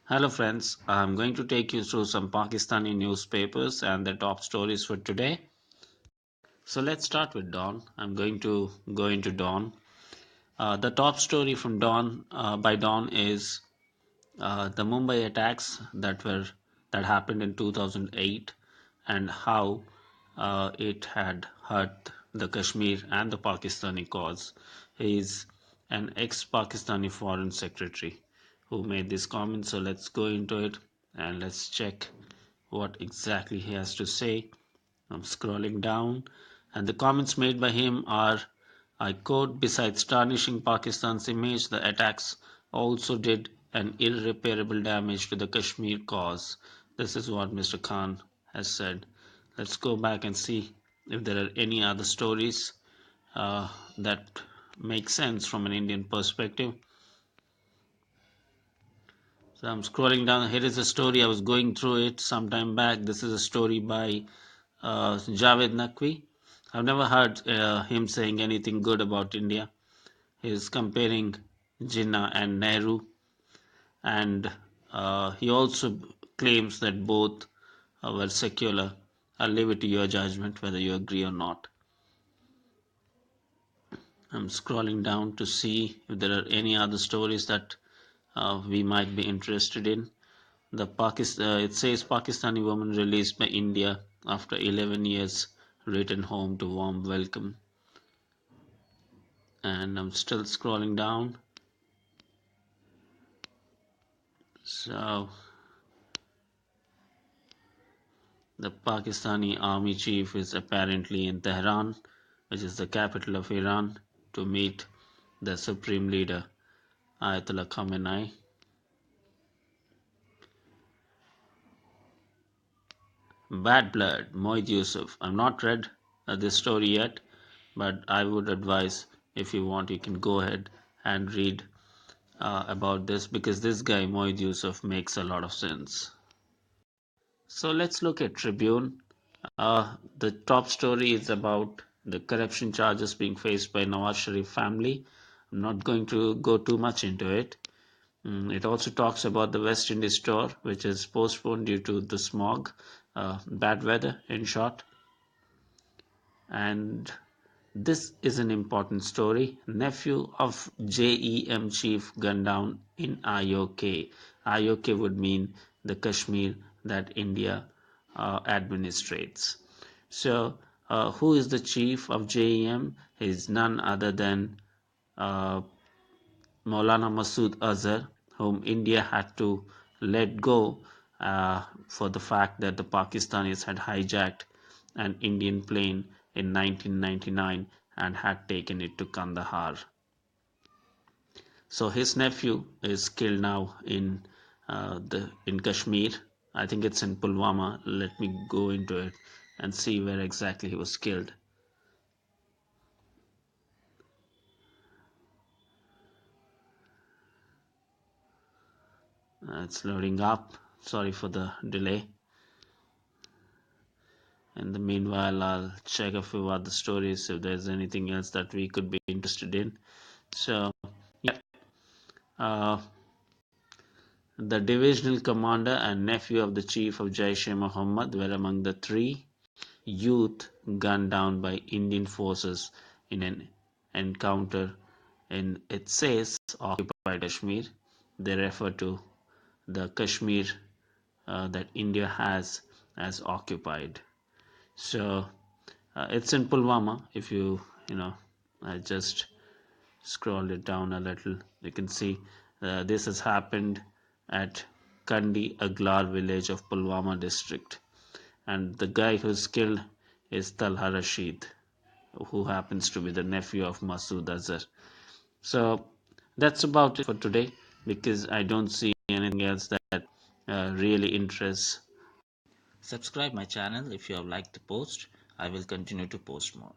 Hello friends, I'm going to take you through some Pakistani newspapers and the top stories for today. So let's start with Dawn. I'm going to go into Dawn. The top story from Dawn by Dawn is the Mumbai attacks that happened in 2008 and how it had hurt the Kashmir and the Pakistani cause. He is an ex-Pakistani foreign secretary who made this comment. So let's go into it and let's check what exactly he has to say. I'm scrolling down, and the comments made by him are, I quote, besides tarnishing Pakistan's image, the attacks also did an irreparable damage to the Kashmir cause. This is what Mr. Khan has said. Let's go back and see if there are any other stories that make sense from an Indian perspective. So I'm scrolling down. Here is a story. I was going through it some time back. This is a story by Javed Naqvi. I've never heard him saying anything good about India. He's comparing Jinnah and Nehru, and he also claims that both were secular. I'll leave it to your judgment whether you agree or not. I'm scrolling down to see if there are any other stories that we might be interested in. It says Pakistani woman released by India after 11 years returned home to warm welcome. And I'm still scrolling down. So the Pakistani army chief is apparently in Tehran, which is the capital of Iran, to meet the supreme leader Ayatollah Khamenei. Bad blood, Moid Yusuf. I've not read this story yet, but I would advise, if you want, you can go ahead and read about this, because this guy Moid Yusuf makes a lot of sense. So let's look at Tribune. The top story is about the corruption charges being faced by Nawaz Sharif family. I'm not going to go too much into it. It also talks about the West Indies tour, which is postponed due to the smog, bad weather, in short. And this is an important story. Nephew of JEM chief gunned down in IOK. IOK would mean the Kashmir that India administrates. So, who is the chief of JEM? He is none other than uh, Maulana Masood Azhar, whom India had to let go for the fact that the Pakistanis had hijacked an Indian plane in 1999 and had taken it to Kandahar. So his nephew is killed now in Kashmir. I think it's in Pulwama. Let me go into it and see where exactly he was killed. It's loading up. Sorry for the delay. In the meanwhile, I'll check a few other stories if there's anything else that we could be interested in. So, yeah, uh, the divisional commander and nephew of the chief of Jaish-e-Mohammed were among the three youth gunned down by Indian forces in an encounter in, it says, occupied Kashmir. They refer to the Kashmir that India has as occupied. So it's in Pulwama. If I just scrolled it down a little, you can see this has happened at Kandi Aglar village of Pulwama district, and the guy who's killed is Talha Rashid, who happens to be the nephew of Masood Azhar. So that's about it for today, because I don't see anything else that really interests. Subscribe my channel if you have liked the post. I will continue to post more.